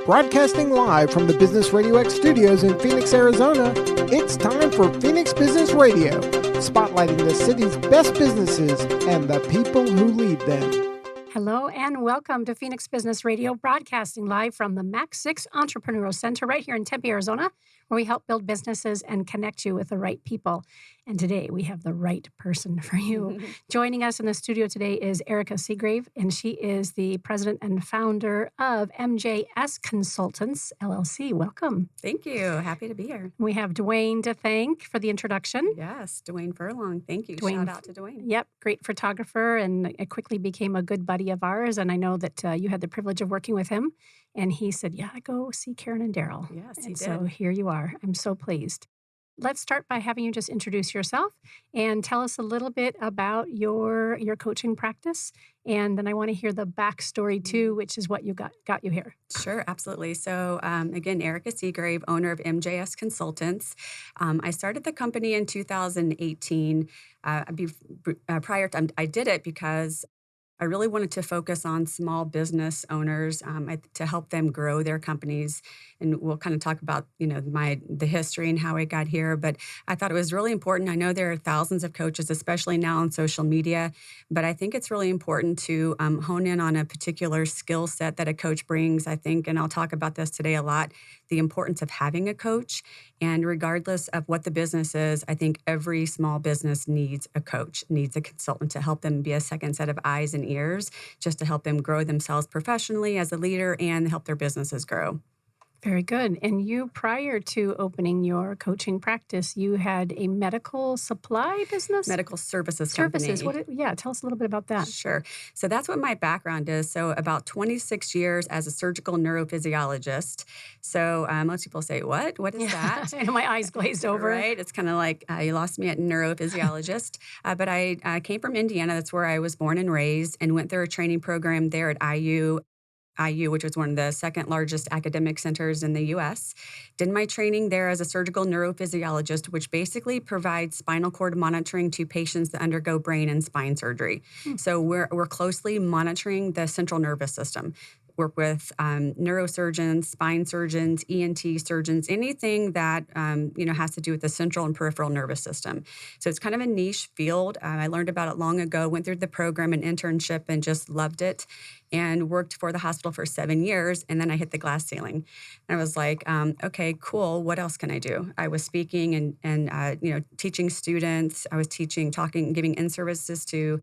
Broadcasting live from the Business RadioX studios in Phoenix, Arizona, it's time for Phoenix Business Radio, spotlighting the city's best businesses and the people who lead them. Hello and welcome to Phoenix Business Radio, broadcasting live from the Max 6 Entrepreneurial Center right here in Tempe, Arizona, where we help build businesses and connect you with the right people. And today we have the right person for you. Joining us in the studio today is Erica Seagrave, and she is the president and founder of MJS Consultants, LLC. Welcome. Thank you. Happy to be here. We have Dwayne to thank for the introduction. Yes, Dwayne Furlong. Thank you. Dwayne, shout out to Dwayne. Yep, great photographer, and it quickly became a good buddy of ours. And I know that you had the privilege of working with him. And he said, yeah, go see Karen and Daryl. Yes, he and did. So here you are. I'm so pleased. Let's start by having you just introduce yourself and tell us a little bit about your coaching practice. And then I want to hear the backstory too, which is what you got you here. Sure, absolutely. So again, Erica Seagrave, owner of MJS Consultants. I started the company in 2018. Prior to, I did it because I really wanted to focus on small business owners to help them grow their companies. And we'll kind of talk about, the history and how I got here. But I thought it was really important. I know there are thousands of coaches, especially now on social media. But I think it's really important to hone in on a particular skill set that a coach brings, I think. And I'll talk about this today a lot, the importance of having a coach. And regardless of what the business is, I think every small business needs a coach, needs a consultant to help them be a second set of eyes and ears, just to help them grow themselves professionally as a leader and help their businesses grow. Very good. And you, prior to opening your coaching practice, you had a medical supply business? Medical services company. Tell us a little bit about that. Sure. So that's what my background is. So about 26 years as a surgical neurophysiologist. So most people say, what? What is that? And my eyes glazed over. Right. It's kind of like you lost me at neurophysiologist. But I came from Indiana. That's where I was born and raised, and went through a training program there at IU, which was one of the second largest academic centers in the U.S. Did my training there as a surgical neurophysiologist, which basically provides spinal cord monitoring to patients that undergo brain and spine surgery. So we're closely monitoring the central nervous system. Work with neurosurgeons, spine surgeons, ENT surgeons, anything that has to do with the central and peripheral nervous system. So it's kind of a niche field. I learned about it long ago, went through the program and internship and just loved it, and worked for the hospital for 7 years. And then I hit the glass ceiling. And I was like, okay, cool. What else can I do? I was speaking and teaching students. I was teaching, talking, giving in-services to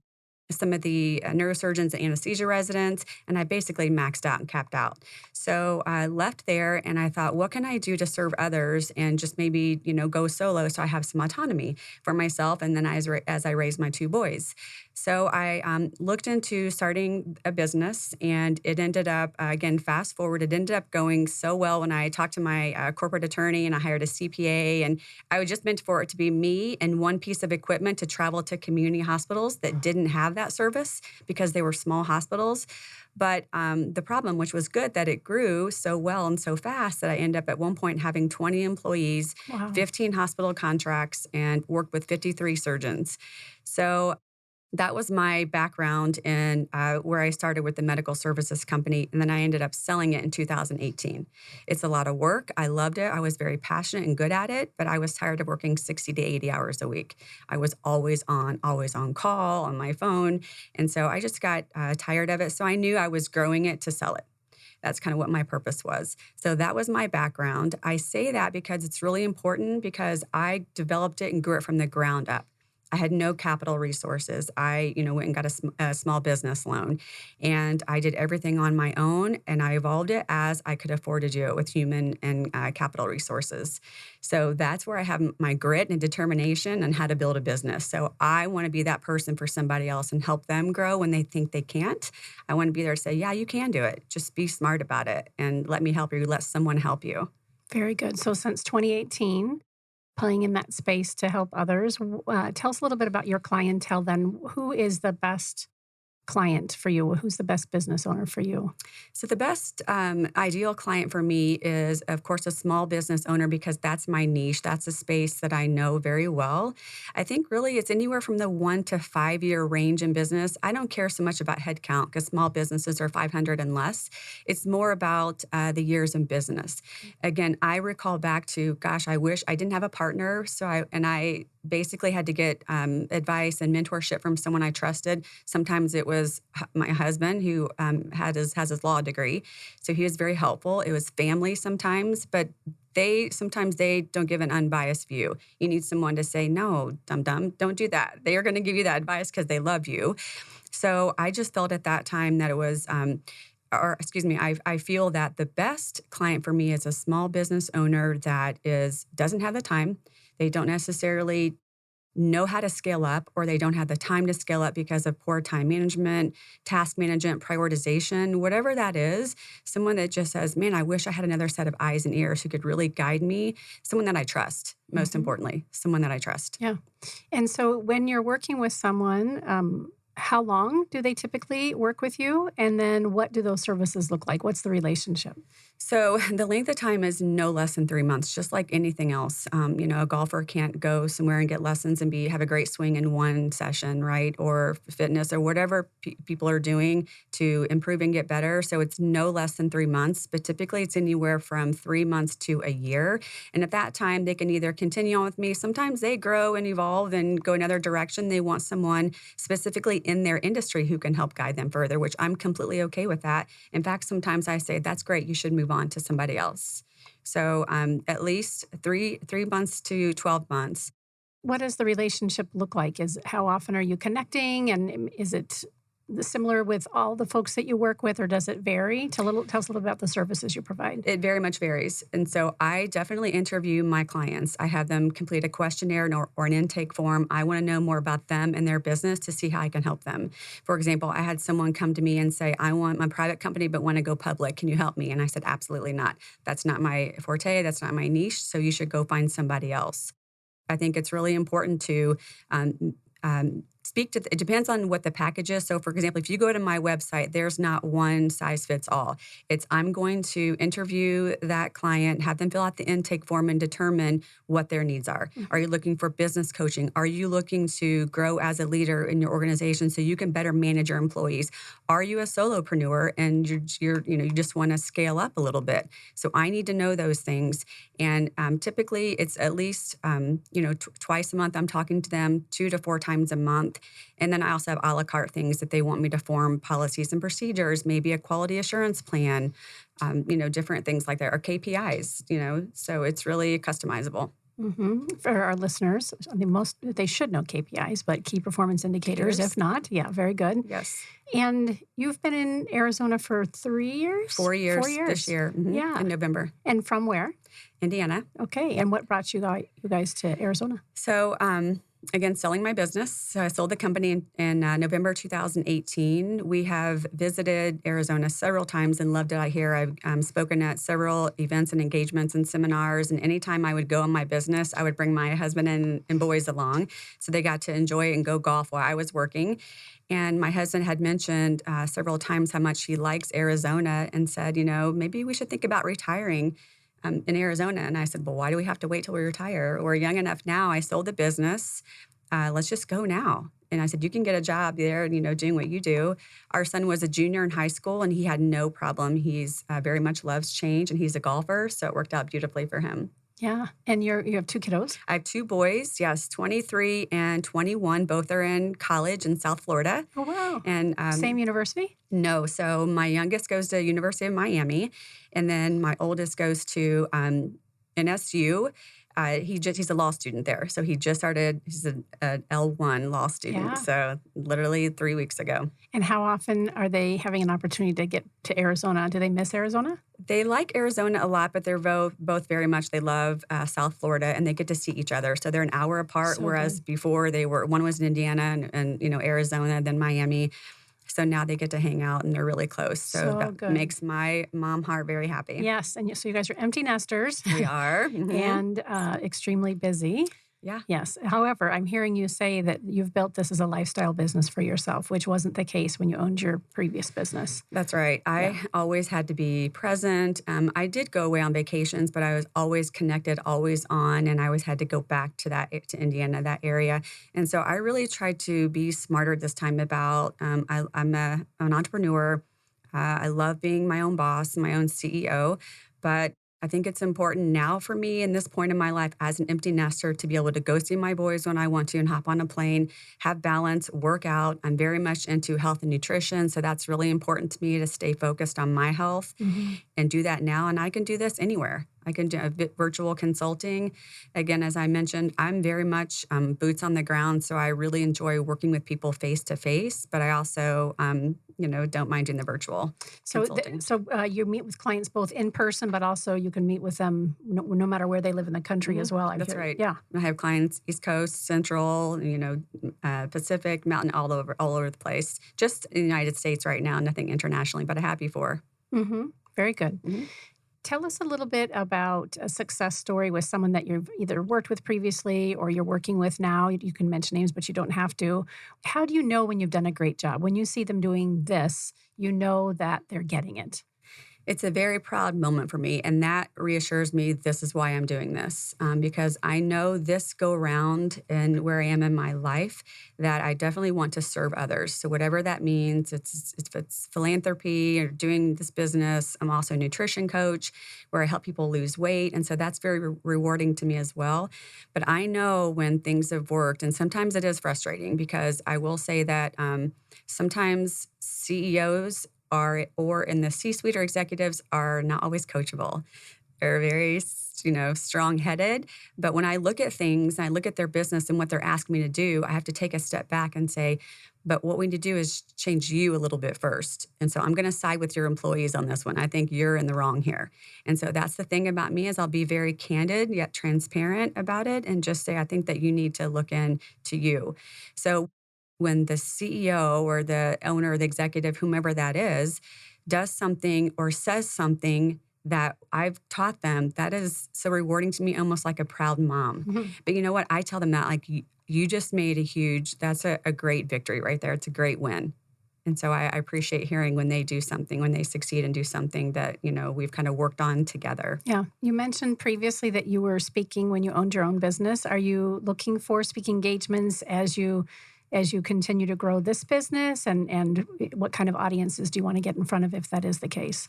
some of the neurosurgeons and anesthesia residents, and I basically maxed out and capped out. So I left there, and I thought, what can I do to serve others and just maybe, go solo so I have some autonomy for myself, and then as I raised my two boys. So I looked into starting a business, and it ended up, again, fast forward, it ended up going so well when I talked to my corporate attorney, and I hired a CPA, and I was just meant for it to be me and one piece of equipment to travel to community hospitals that didn't have that service because they were small hospitals. But the problem, which was good, that it grew so well and so fast that I ended up at one point having 20 employees, wow, 15 hospital contracts, and worked with 53 surgeons. So that was my background in where I started with the medical services company, and then I ended up selling it in 2018. It's a lot of work. I loved it. I was very passionate and good at it, but I was tired of working 60 to 80 hours a week. I was always on call, on my phone, and so I just got tired of it. So I knew I was growing it to sell it. That's kind of what my purpose was. So that was my background. I say that because it's really important, because I developed it and grew it from the ground up. I had no capital resources. I, went and got a small business loan, and I did everything on my own, and I evolved it as I could afford to do it with human and capital resources. So that's where I have my grit and determination on how to build a business. So I want to be that person for somebody else and help them grow when they think they can't. I want to be there to say, yeah, you can do it. Just be smart about it and let me help you. Let someone help you. Very good. So since 2018, playing in that space to help others. Tell us a little bit about your clientele then. Who is the best client for you? Who's the best business owner for you? So the best ideal client for me is, of course, a small business owner, because that's my niche. That's a space that I know very well. I think really it's anywhere from the 1 to 5 year range in business. I don't care so much about headcount because small businesses are 500 and less. It's more about the years in business. Again, I recall back to, gosh, I wish I didn't have a partner. So I basically had to get advice and mentorship from someone I trusted. Sometimes it was my husband, who has his law degree, so he was very helpful. It was family sometimes, but sometimes they don't give an unbiased view. You need someone to say, no, dum-dum, don't do that. They are going to give you that advice because they love you. So I just felt at that time that it was, I feel that the best client for me is a small business owner that doesn't have the time. They don't necessarily know how to scale up, or they don't have the time to scale up because of poor time management, task management, prioritization, whatever that is. Someone that just says, man, I wish I had another set of eyes and ears who could really guide me. Someone that I trust, most importantly, someone that I trust. Yeah. And so when you're working with someone, how long do they typically work with you? And then what do those services look like? What's the relationship? So the length of time is no less than 3 months, just like anything else. A golfer can't go somewhere and get lessons and have a great swing in one session, right? Or fitness or whatever people are doing to improve and get better. So it's no less than 3 months, but typically it's anywhere from 3 months to a year. And at that time, they can either continue on with me. Sometimes they grow and evolve and go another direction. They want someone specifically in their industry who can help guide them further, which I'm completely okay with that. In fact, sometimes I say, that's great. You should move on to somebody else. So at least three months to 12 months. What does the relationship look like? How often are you connecting? And is it similar with all the folks that you work with, or does it vary? Tell us a little about the services you provide. It very much varies. And so I definitely interview my clients. I have them complete a questionnaire or an intake form. I want to know more about them and their business to see how I can help them. For example, I had someone come to me and say, I want my private company but want to go public. Can you help me? And I said, absolutely not. That's not my forte. That's not my niche. So you should go find somebody else. I think it's really important to it depends on what the package is. So for example, if you go to my website, there's not one size fits all. I'm going to interview that client, have them fill out the intake form and determine what their needs are. Mm-hmm. Are you looking for business coaching? Are you looking to grow as a leader in your organization so you can better manage your employees? Are you a solopreneur and you just want to scale up a little bit? So I need to know those things. And typically it's at least, twice a month I'm talking to them, 2 to 4 times a month. And then I also have a la carte things that they want me to form policies and procedures, maybe a quality assurance plan, different things like that, or KPIs, so it's really customizable. Mm-hmm. For our listeners, they should know KPIs, but key performance indicators. If not, yeah, very good. Yes. And you've been in Arizona for 3 years? 4 years. 4 years this year. Mm-hmm. Yeah. In November. And from where? Indiana. Okay. And what brought you guys to Arizona? So, again, selling my business. So I sold the company in November 2018. We have visited Arizona several times and loved it out here. I've spoken at several events and engagements and seminars. And anytime I would go in my business, I would bring my husband and boys along. So they got to enjoy and go golf while I was working. And my husband had mentioned several times how much he likes Arizona and said, maybe we should think about retiring in Arizona. And I said, well, why do we have to wait till we retire? We're young enough now. I sold the business. Let's just go now. And I said, you can get a job there, doing what you do. Our son was a junior in high school, and he had no problem. He's very much loves change, and he's a golfer, so it worked out beautifully for him. Yeah. And you have 2 kiddos? I have 2 boys, yes, 23 and 21. Both are in college in South Florida. Oh, wow. And same university? No. So my youngest goes to University of Miami, and then my oldest goes to NSU. He's a law student there. So he just started, he's an L1 law student. Yeah. So literally 3 weeks ago. And how often are they having an opportunity to get to Arizona? Do they miss Arizona? They like Arizona a lot, but they're both very much, they love South Florida, and they get to see each other. So they're an hour apart, so whereas before one was in Indiana and Arizona, then Miami. So now they get to hang out and they're really close. So that good. Makes my mom heart very happy. Yes. And so you guys are empty nesters. We are. Mm-hmm. And extremely busy. Yeah. Yes. However, I'm hearing you say that you've built this as a lifestyle business for yourself, which wasn't the case when you owned your previous business. That's right. Yeah. I always had to be present. I did go away on vacations, but I was always connected, always on, and I always had to go back to Indiana, that area. And so I really tried to be smarter this time about. I'm an entrepreneur. I love being my own boss, my own CEO, but I think it's important now for me in this point in my life as an empty nester to be able to go see my boys when I want to and hop on a plane, have balance, work out. I'm very much into health and nutrition. So that's really important to me to stay focused on my health and do that now. And I can do this anywhere. I can do virtual consulting. Again, as I mentioned, I'm very much boots on the ground. So I really enjoy working with people face to face, but I also, don't mind doing the virtual consulting. You meet with clients both in person, but also you can meet with them no matter where they live in the country as well. That's right. Yeah. I have clients East Coast, Central, Pacific, Mountain, all over the place. Just in the United States right now, nothing internationally, but a happy for. Very good. Tell us a little bit about a success story with someone that you've either worked with previously or you're working with now. You can mention names, but you don't have to. How do you know when you've done a great job? When you see them doing this, you know that they're getting it. It's a very proud moment for me, and that reassures me this is why I'm doing this, because I know this go around and where I am in my life that I definitely want to serve others. So whatever that means, if it's philanthropy or doing this business. I'm also a nutrition coach where I help people lose weight, and so that's very rewarding to me as well. But I know when things have worked, and sometimes it is frustrating because I will say that sometimes CEOs or in the C-suite or executives are not always coachable. They're very, strong-headed. But when I look at things and I look at their business and what they're asking me to do, I have to take a step back and say, but what we need to do is change you a little bit first. And so I'm going to side with your employees on this one. I think you're in the wrong here. And so that's the thing about me is I'll be very candid yet transparent about it and just say, I think that you need to look into you. So when the CEO or the owner or the executive, whomever that is, does something or says something that I've taught them, that is so rewarding to me, almost like a proud mom. But you know what? I tell them that, like, you just made that's a great victory right there. It's a great win. And so I appreciate hearing when they do something, when they succeed and do something that, we've kind of worked on together. Yeah. You mentioned previously that you were speaking when you owned your own business. Are you looking for speaking engagements as you continue to grow this business, and what kind of audiences do you want to get in front of if that is the case?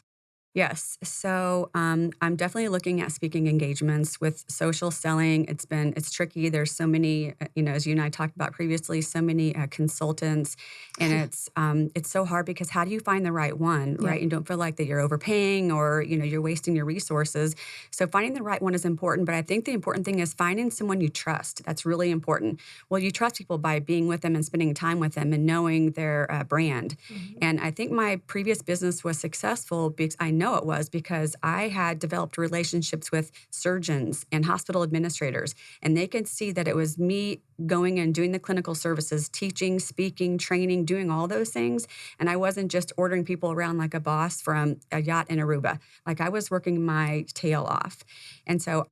Yes. So I'm definitely looking at speaking engagements with social selling. It's tricky. There's so many, as you and I talked about previously, so many consultants, and it's so hard because how do you find the right one, right? You don't feel like that you're overpaying or, you're wasting your resources. So finding the right one is important, but I think the important thing is finding someone you trust. That's really important. Well, you trust people by being with them and spending time with them and knowing their brand. And I think my previous business was successful because I know it was because I had developed relationships with surgeons and hospital administrators, and they could see that it was me going and doing the clinical services, teaching, speaking, training, doing all those things. And I wasn't just ordering people around like a boss from a yacht in Aruba. Like I was working my tail off. And so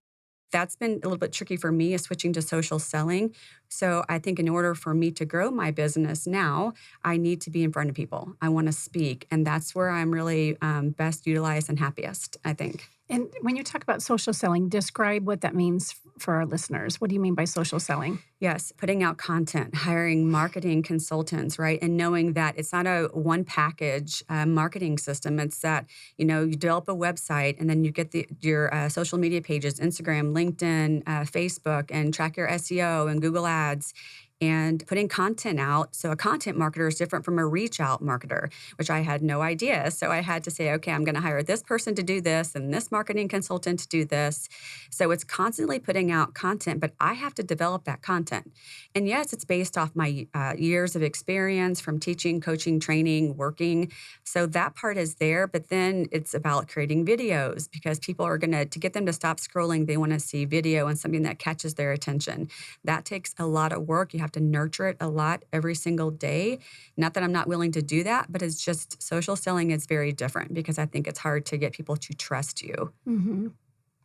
that's been a little bit tricky for me is switching to social selling. So I think in order for me to grow my business now, I need to be in front of people. I want to speak. And that's where I'm really best utilized and happiest, I think. And when you talk about social selling, describe what that means for our listeners. What do you mean by social selling? Yes, putting out content, hiring marketing consultants, right? And knowing that it's not a one package marketing system. It's that, you develop a website and then you get your social media pages, Instagram, LinkedIn, Facebook, and track your SEO and Google Ads. And putting content out. So a content marketer is different from a reach out marketer, which I had no idea. So I had to say, okay, I'm going to hire this person to do this and this marketing consultant to do this. So it's constantly putting out content, but I have to develop that content. And yes, it's based off my years of experience from teaching, coaching, training, working. So that part is there, but then it's about creating videos because people are to get them to stop scrolling, they want to see video and something that catches their attention. That takes a lot of work. You have to nurture it a lot every single day. Not that I'm not willing to do that, but it's just social selling is very different because I think it's hard to get people to trust you.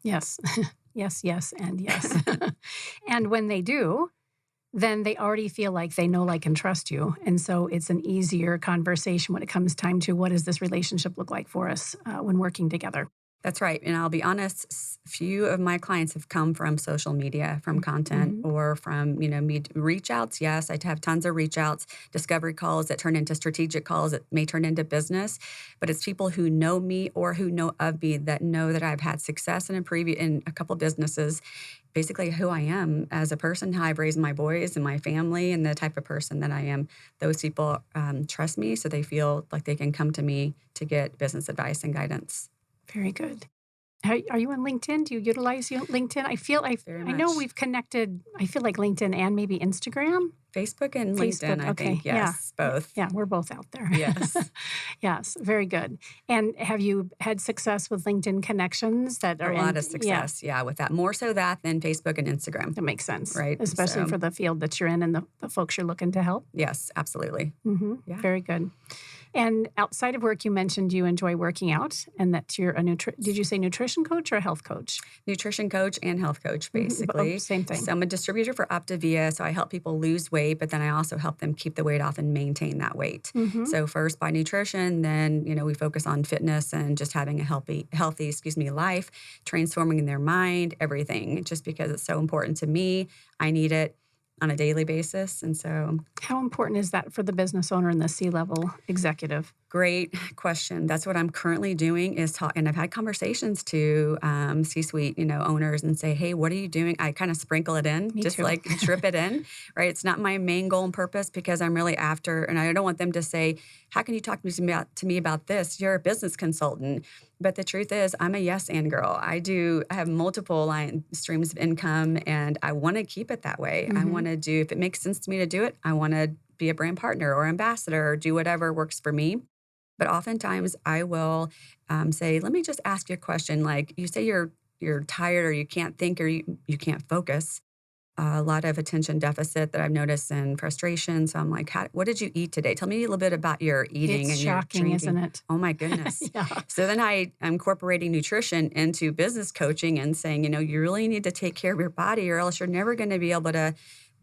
Yes. Yes, yes, and yes. And when they do, then they already feel like they know, like, and trust you. And so it's an easier conversation when it comes time to what does this relationship look like for us when working together. That's right. And I'll be honest, few of my clients have come from social media, from content, Mhm. or from, me reach outs. Yes, I have tons of reach outs, discovery calls that turn into strategic calls that may turn into business. But it's people who know me or who know of me that know that I've had success in a couple businesses, basically who I am as a person, how I've raised my boys and my family, and the type of person that I am. Those people trust me, so they feel like they can come to me to get business advice and guidance. Very good. Are you on LinkedIn? Do you utilize LinkedIn? Very I know much. we've connected, I feel like LinkedIn and maybe Instagram. Facebook and LinkedIn, Facebook, I okay, think. yeah. Yes, both. Yeah, we're both out there. Yes. Yes, very good. And have you had success with LinkedIn connections that A are lot of yeah, success, yeah, with that. More so that than Facebook and Instagram, that makes sense, right? especially So, for the field that you're in and the folks you're looking to help. yes, absolutely. Yeah. Very good. And outside of work, you mentioned you enjoy working out and that you're did you say nutrition coach or a health coach? Nutrition coach and health coach, Oh, basically. same thing. So I'm a distributor for Optavia, so I help people lose weight, but then I also help them keep the weight off and maintain that weight. Mm-hmm. So first by nutrition, then, we focus on fitness and just having a healthy, life, transforming their mind, everything, just because it's so important to me. I need it on a daily basis. And so How important is that for the business owner and the C-level executive? great question. That's what I'm currently doing is talk, and I've had conversations to C-suite, owners and say, hey, what are you doing? I kind of sprinkle it in, Me just too. like drip it in, right? It's not my main goal and purpose because I'm really after, and I don't want them to say, how can you talk to me about this? You're a business consultant. But the truth is, I'm a yes and girl. I have multiple streams of income, and I want to keep it that way. I want to do, if it makes sense to me to do it, I want to be a brand partner or ambassador or do whatever works for me. But oftentimes I will say, let me just ask you a question. Like you say you're tired or you can't think or you can't focus. A lot of attention deficit that I've noticed and frustration. So I'm like, what did you eat today? Tell me a little bit about your eating It's and your shocking, drinking. isn't it? Oh my goodness. Yeah. So then I'm incorporating nutrition into business coaching and saying, you really need to take care of your body or else you're never going to be able to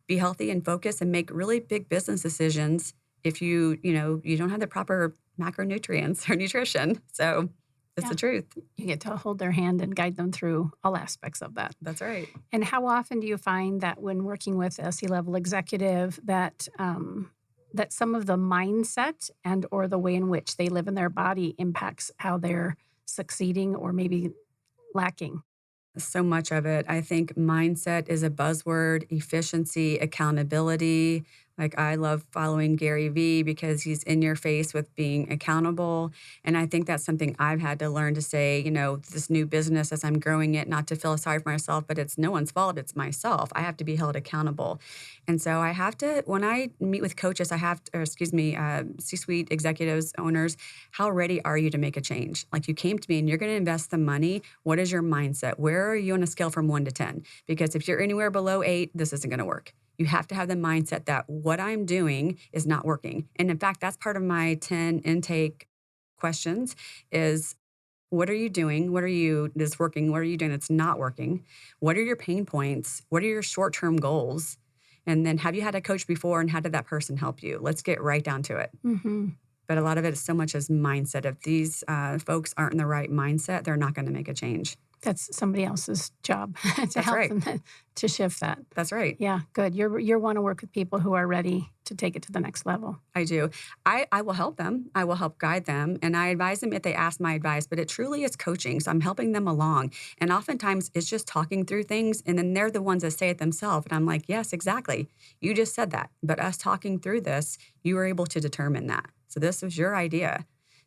be healthy and focus and make really big business decisions if you don't have the proper macronutrients or nutrition. So that's Yeah. the truth. You get to hold their hand and guide them through all aspects of that. That's right. And how often do you find that when working with a C-level executive that that some of the mindset and or the way in which they live in their body impacts how they're succeeding or maybe lacking? So much of it. I think mindset is a buzzword, efficiency, accountability. Like I love following Gary Vee because he's in your face with being accountable. And I think that's something I've had to learn to say, this new business as I'm growing it, not to feel sorry for myself, but it's no one's fault. It's myself. I have to be held accountable. And so I have to, when I meet with coaches, C-suite executives, owners, how ready are you to make a change? Like you came to me and you're going to invest the money. What is your mindset? Where are you on a scale from 1 to 10? Because if you're anywhere below 8, this isn't going to work. You have to have the mindset that what I'm doing is not working. And in fact, that's part of my 10 intake questions is what are you doing? What are you that's working? What are you doing that's not working? What are your pain points? What are your short-term goals? And then have you had a coach before and how did that person help you? Let's get right down to it. Mm-hmm. But a lot of it is so much as mindset. If these folks aren't in the right mindset, they're not going to make a change. That's somebody else's job to help right. them to shift that. That's right. Yeah, good. You're want to work with people who are ready to take it to the next level. I do. I will help them. I will help guide them. And I advise them if they ask my advice, but it truly is coaching. So I'm helping them along. And oftentimes it's just talking through things. And then they're the ones that say it themselves. And I'm like, yes, exactly. You just said that. But us talking through this, you were able to determine that. So this was your idea.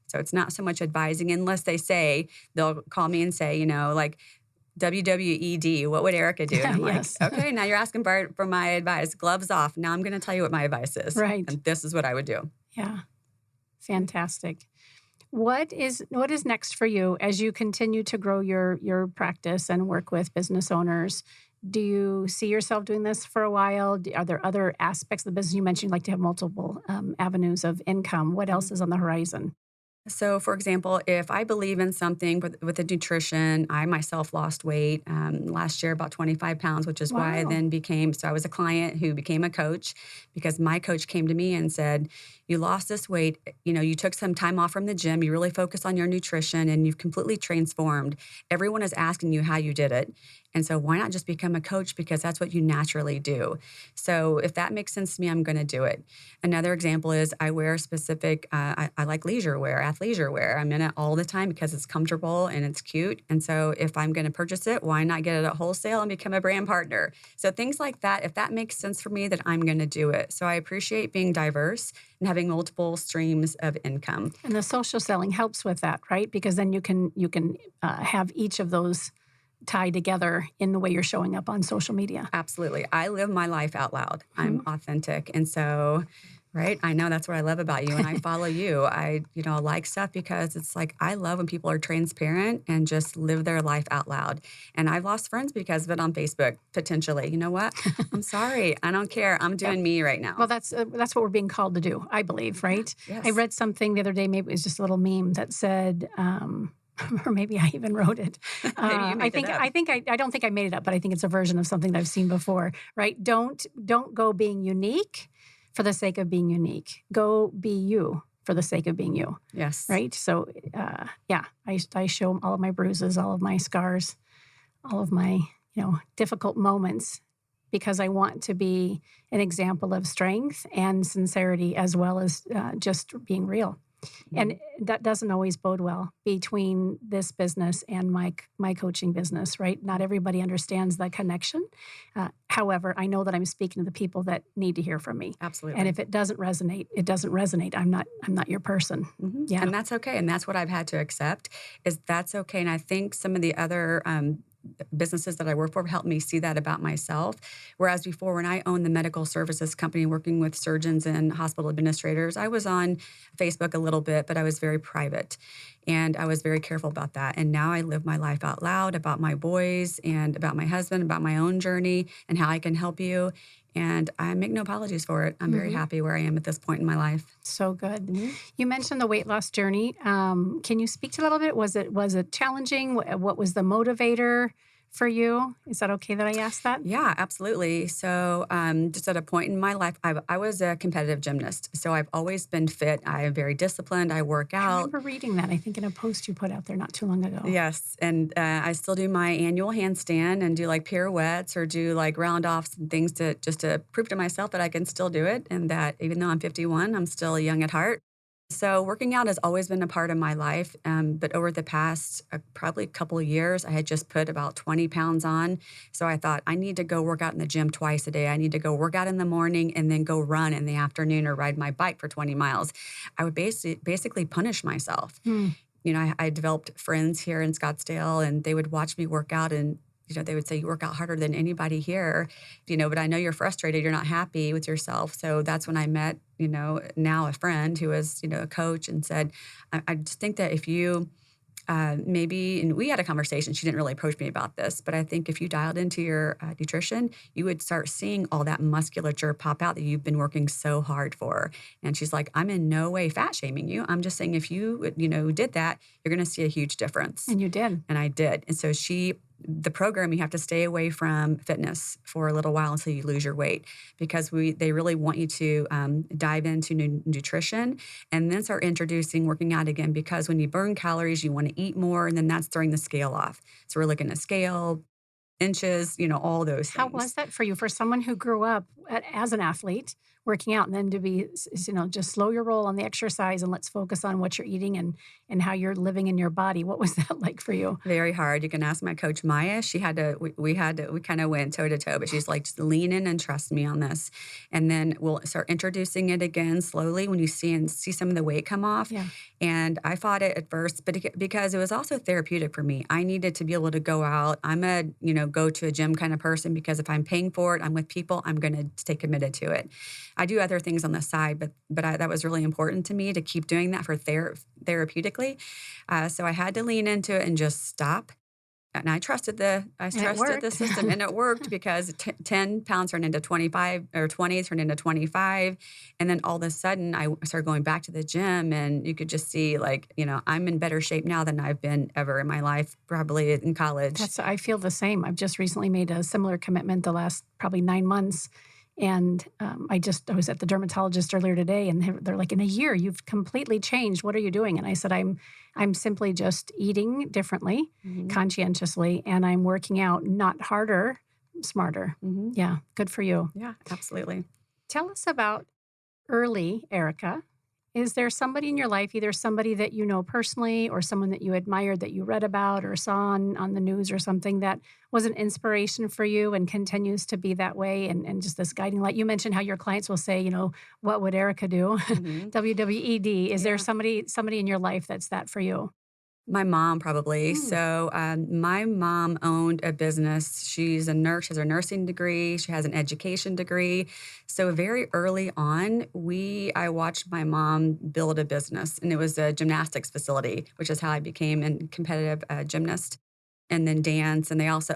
So it's not so much advising unless they'll call me and say, like, WWED, what would Erica do? And I'm Yes. like, okay, now you're asking for my advice. Gloves off. Now I'm going to tell you what my advice is. Right. And this is what I would do. Yeah. Fantastic. What is next for you as you continue to grow your practice and work with business owners? Do you see yourself doing this for a while? Are there other aspects of the business? You mentioned you'd like to have multiple avenues of income. What else is on the horizon? So, for example, if I believe in something with the nutrition, I myself lost weight last year, about 25 pounds, which is why I Wow. then so I was a client who became a coach because my coach came to me and said, you lost this weight, you took some time off from the gym, you really focused on your nutrition and you've completely transformed. Everyone is asking you how you did it. And so why not just become a coach because that's what you naturally do. So if that makes sense to me, I'm going to do it. Another example is I wear specific, I like leisure wear, athleisure wear. I'm in it all the time because it's comfortable and it's cute. And so if I'm going to purchase it, why not get it at wholesale and become a brand partner? So things like that, if that makes sense for me, then I'm going to do it. So I appreciate being diverse and having multiple streams of income. And the social selling helps with that, right? Because then you can have each of those tied together in the way you're showing up on social media. Absolutely. I live my life out loud. I'm Mhm. authentic. And so, right, I know that's what I love about you and I follow you. I like stuff because it's like I love when people are transparent and just live their life out loud. And I've lost friends because of it on Facebook, potentially. You know what? I'm sorry. I don't care. I'm Yep. doing me right Well, now. that's what we're being called to do, I believe, right? I Yes. read something the other day. Maybe it was just a little meme that said, or maybe I even wrote it. Maybe you I made it think up. I don't think I made it up, but I think it's a version of something that I've seen before. Right? Don't go being unique for the sake of being unique. Go be you for the sake of being you. Yes. Right? So, yeah, I show all of my bruises, all of my scars, all of my difficult moments because I want to be an example of strength and sincerity as well as just being real. And Mhm. that doesn't always bode well between this business and my coaching business, right? Not everybody understands the connection. However, I know that I'm speaking to the people that need to hear from me. And Absolutely. if it doesn't resonate, it doesn't resonate. I'm not your person. Yeah. And that's okay. And that's what I've had to accept is that's okay. And I think some of the other businesses that I work for helped me see that about myself. Whereas before, when I owned the medical services company working with surgeons and hospital administrators, I was on Facebook a little bit, but I was very private. And I was very careful about that. And now I live my life out loud about my boys and about my husband, about my own journey and how I can help you. And I make no apologies for it. I'm very Hmm. happy where I am at this point in my life. So good. Mhm. You mentioned the weight loss journey. Can you speak to a little bit? Was it challenging? What was the motivator for you? Is that okay that I asked that? Yeah, absolutely. So, just at a point in my life, I was a competitive gymnast. So, I've always been fit. I am very disciplined. I work I out. remember reading that. I think in a post you put out there not too long ago. Yes. And I still do my annual handstand and do like pirouettes or do like round offs and things to prove to myself that I can still do it. And that even though I'm 51, I'm still young at heart. So working out has always been a part of my life, but over the past probably couple of years, I had just put about 20 pounds on. So I thought I need to go work out in the gym twice a day. I need to go work out in the morning and then go run in the afternoon or ride my bike for 20 miles. I would basically punish myself. Hmm. I developed friends here in Scottsdale, and they would watch me work out and they would say, you work out harder than anybody here, but I know you're frustrated. You're not happy with yourself. So that's when I met, now a friend who is, a coach and said, I just think that if you maybe, and we had a conversation, she didn't really approach me about this, but I think if you dialed into your nutrition, you would start seeing all that musculature pop out that you've been working so hard for. And she's like, I'm in no way fat shaming you. I'm just saying if you, did that, you're going to see a huge difference. And you did. And I did. And so the program, you have to stay away from fitness for a little while until you lose your weight because they really want you to dive into nutrition and then start introducing working out again because when you burn calories, you want to eat more and then that's throwing the scale off. So we're looking at scale, inches, all those How was things. that for you? For someone who grew up as an athlete, working out, and then to be, just slow your roll on the exercise and let's focus on what you're eating and how you're living in your body. What was that like for you? Very hard. You can ask my coach Maya. She had to. We kind of went toe to toe, but she's like, just lean in and trust me on this, and then we'll start introducing it again slowly when you see some of the weight come off. Yeah. And I fought it at first, but because it was also therapeutic for me. I needed to be able to go out. I'm a go to a gym kind of person because if I'm paying for it, I'm with people. I'm going to stay committed to it. I do other things on the side, but that was really important to me to keep doing that for therapeutically. So I had to lean into it and just stop And I trusted the system, and it worked because 10 pounds turned into 25, or 20 turned into 25. And then all of a sudden I started going back to the gym, and you could just see, like, I'm in better shape now than I've been ever in my life, probably in college. I feel the same. I've just recently made a similar commitment the last probably 9 months. And I was at the dermatologist earlier today, and they're like, in a year, you've completely changed. What are you doing? And I said, I'm simply just eating differently, conscientiously, and I'm working out, not harder, smarter. Yeah, good for you. Yeah, absolutely. Tell us about early Erica. Is there somebody in your life, either somebody that you know personally or someone that you admired that you read about or saw on the news or something, that was an inspiration for you and continues to be that way, and just this guiding light? You mentioned how your clients will say, what would Erica do? WWED. Is there somebody in your life that's that for you? My mom, probably. So my mom owned a business. She's a nurse. She has her nursing degree. She has an education degree. So very early on, I watched my mom build a business, and it was a gymnastics facility, which is how I became a competitive gymnast. And then dance. And they also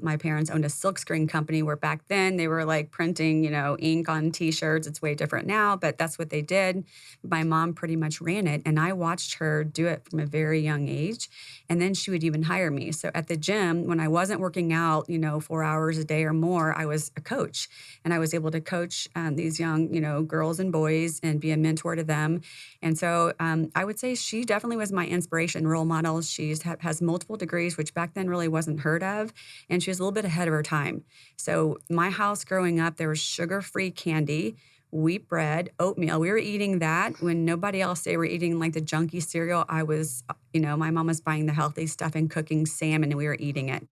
my parents owned a silkscreen company, where back then they were like printing, ink on T-shirts. It's way different now, but that's what they did. My mom pretty much ran it, and I watched her do it from a very young age. And then she would even hire me. So at the gym, when I wasn't working out, 4 hours a day or more, I was a coach, and I was able to coach these young, girls and boys and be a mentor to them. And so I would say she definitely was my inspiration, role model. She has multiple degrees, which back then really wasn't heard of, and she was a little bit ahead of her time. So my house growing up, there was sugar-free candy, wheat bread, oatmeal. We were eating that when nobody else, they were eating like the junky cereal. I was, my mom was buying the healthy stuff and cooking salmon, and we were eating it.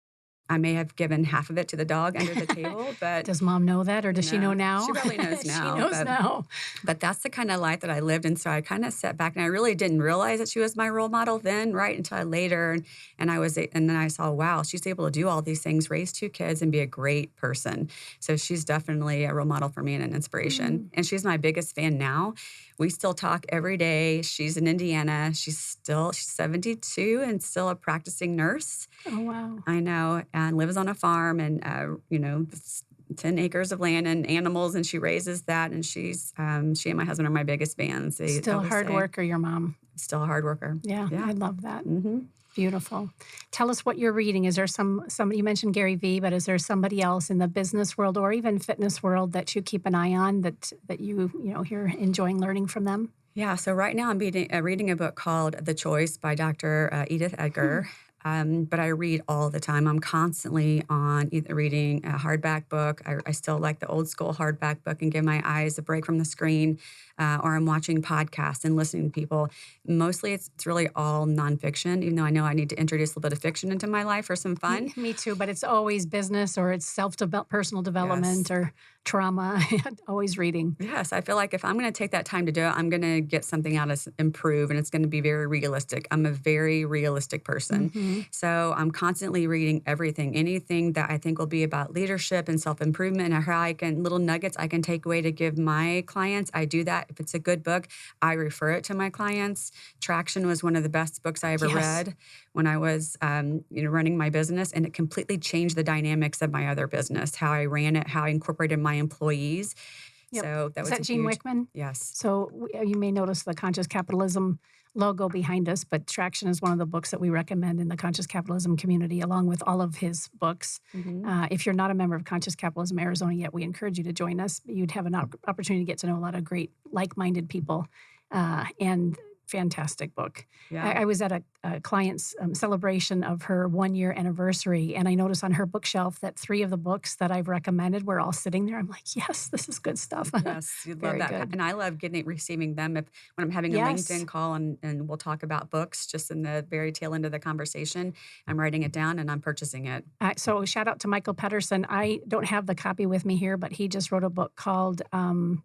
I may have given half of it to the dog under the table, but... Does mom know that, or does she know now? She probably knows now. She knows now. But that's the kind of life that I lived, and so I kind of sat back, and I really didn't realize that she was my role model then, right, until later, and then I saw, wow, she's able to do all these things, raise 2 kids, and be a great person. So she's definitely a role model for me and an inspiration, and she's my biggest fan now. We still talk every day. She's in Indiana. She's 72 and still a practicing nurse. Oh, wow. I know, and lives on a farm, and 10 acres of land and animals, and she raises that. And she and my husband are my biggest fans. Still a hard worker, your mom. Still a hard worker. Yeah. I love that. Beautiful. Tell us what you're reading. Is there somebody, you mentioned Gary Vee, but is there somebody else in the business world or even fitness world that you keep an eye on, that you're enjoying learning from them? Yeah. So right now I'm reading a book called The Choice by Dr. Edith Edgar. But I read all the time. I'm constantly on either reading a hardback book. I still like the old school hardback book and give my eyes a break from the screen, or I'm watching podcasts and listening to people. Mostly it's really all nonfiction, even though I know I need to introduce a little bit of fiction into my life for some fun. Me too, but it's always business, or it's personal development, or trauma. Always reading. Yes, I feel like if I'm going to take that time to do it, I'm going to get something out of improve, and it's going to be very realistic. I'm a very realistic person. So I'm constantly reading anything that I think will be about leadership and self-improvement, and how little nuggets I can take away to give my clients. I do that. If it's a good book, I refer it to my clients. Traction was one of the best books I ever read when I was running my business, and it completely changed the dynamics of my other business, how I ran it, how I incorporated my employees. Yep. So that was that Gene Wickman? Yes. So you may notice the Conscious Capitalism logo behind us, but Traction is one of the books that we recommend in the Conscious Capitalism community, along with all of his books. If you're not a member of Conscious Capitalism Arizona yet, we encourage you to join us. You'd have an opportunity to get to know a lot of great, like-minded people, and fantastic book. Yeah. I was at a client's celebration of her 1-year anniversary, and I noticed on her bookshelf that 3 of the books that I've recommended were all sitting there. I'm like, yes, this is good stuff. Yes, you'd love that. Good. And I love receiving them when I'm having a LinkedIn call, and we'll talk about books just in the very tail end of the conversation. I'm writing it down and I'm purchasing it. So shout out to Michael Pedersen. I don't have the copy with me here, but he just wrote a book called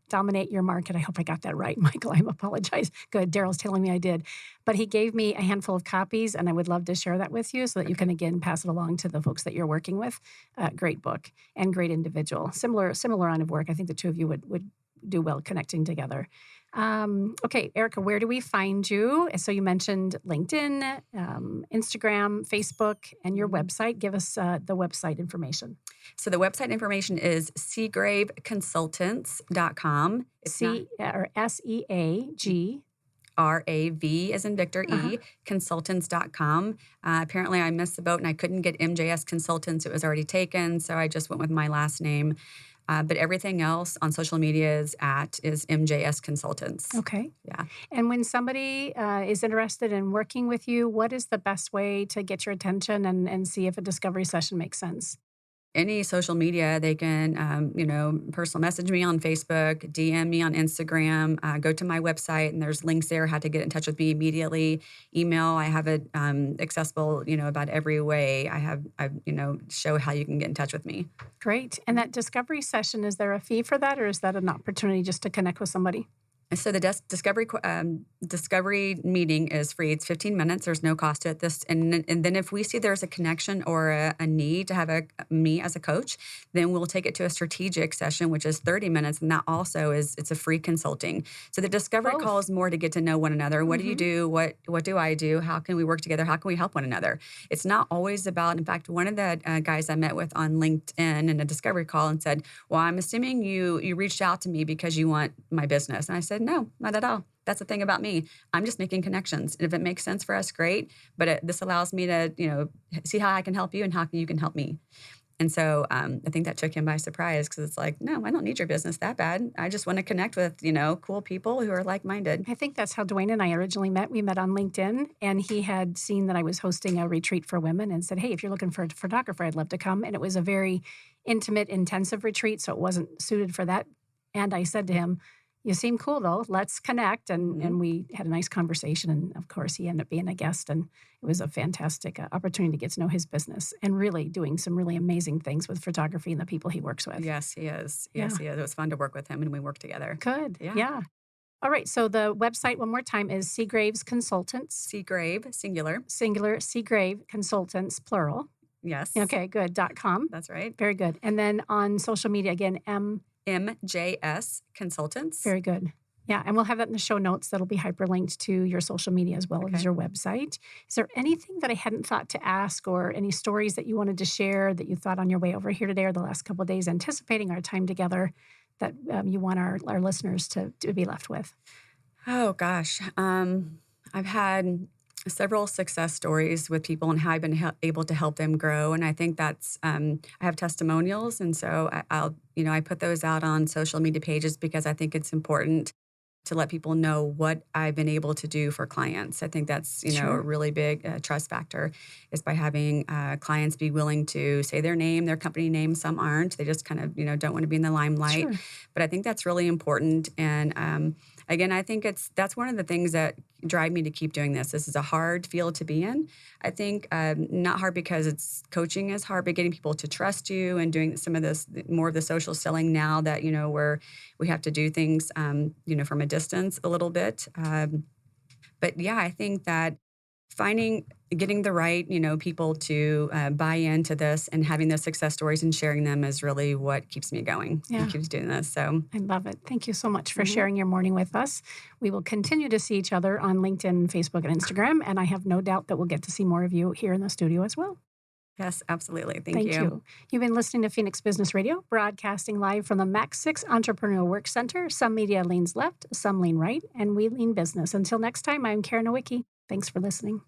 Dominate Your Market. I hope I got that right, Michael. I apologize. Good. Daryl's telling me I did. But he gave me a handful of copies, and I would love to share that with you so that you can, again, pass it along to the folks that you're working with. Great book and great individual. Similar line of work. I think the two of you would do well connecting together. Okay, Erica, where do we find you? So you mentioned LinkedIn, Instagram, Facebook, and your website. Give us the website information. So the website information is seagraveconsultants.com. It's or SEAG. RAV as in Victor E, consultants.com. Apparently, I missed the boat and I couldn't get MJS Consultants. It was already taken, so I just went with my last name. But everything else on social media is MJS Consultants. Okay. Yeah. And when somebody is interested in working with you, what is the best way to get your attention and see if a discovery session makes sense? Any social media, they can, personal message me on Facebook, DM me on Instagram, go to my website, and there's links there how to get in touch with me immediately. Email, I have it accessible, about every way. I show how you can get in touch with me. Great. And that discovery session, is there a fee for that, or is that an opportunity just to connect with somebody? So the discovery meeting is free. It's 15 minutes. There's no cost to it. And then if we see there's a connection or a need to have me as a coach, then we'll take it to a strategic session, which is 30 minutes. And that also it's a free consulting. So the discovery call is more to get to know one another. What do you do? What do I do? How can we work together? How can we help one another? It's not always about, in fact, one of the guys I met with on LinkedIn in a discovery call and said, well, I'm assuming you reached out to me because you want my business. And I said, no, not at all. That's the thing about me. I'm just making connections. And if it makes sense for us, great. But this allows me to, see how I can help you and how you can help me. And so I think that took him by surprise because it's like, no, I don't need your business that bad. I just want to connect with, cool people who are like-minded. I think that's how Dwayne and I originally met. We met on LinkedIn, and he had seen that I was hosting a retreat for women and said, hey, if you're looking for a photographer, I'd love to come. And it was a very intimate, intensive retreat, so it wasn't suited for that. And I said to him, you seem cool, though. Let's connect. And we had a nice conversation. And, of course, he ended up being a guest. And it was a fantastic opportunity to get to know his business and really doing some really amazing things with photography and the people he works with. Yes, he is. Yes, he is. It was fun to work with him, and we worked together. Good. Yeah. All right. So the website, one more time, is Seagrave's Consultants. Seagrave, singular. Singular, Seagrave Consultants, plural. Yes. Okay, good. .com. That's right. Very good. And then on social media, again, MJS Consultants. Very good. Yeah, and we'll have that in the show notes. That'll be hyperlinked to your social media as well as your website. Is there anything that I hadn't thought to ask or any stories that you wanted to share that you thought on your way over here today or the last couple of days, anticipating our time together, that you want our listeners to be left with? Oh, gosh. I've had several success stories with people and how I've been able to help them grow. And I think that's, I have testimonials. And so I put those out on social media pages because I think it's important to let people know what I've been able to do for clients. I think that's, a really big trust factor is by having clients be willing to say their name, their company name. Some aren't. They just kind of, don't want to be in the limelight. Sure. But I think that's really important. And again, I think that's one of the things that drive me to keep doing this. This is a hard field to be in. I think not hard because coaching is hard, but getting people to trust you and doing some of this, more of the social selling now that, where we have to do things, from a distance a little bit. But yeah, I think that getting the right, people to buy into this and having those success stories and sharing them is really what keeps me going and keeps doing this. So I love it. Thank you so much for sharing your morning with us. We will continue to see each other on LinkedIn, Facebook, and Instagram. And I have no doubt that we'll get to see more of you here in the studio as well. Yes, absolutely. Thank you. You've been listening to Phoenix Business Radio, broadcasting live from the Max 6 Entrepreneurial Work Center. Some media leans left, some lean right, and we lean business. Until next time, I'm Karen Nowicki. Thanks for listening.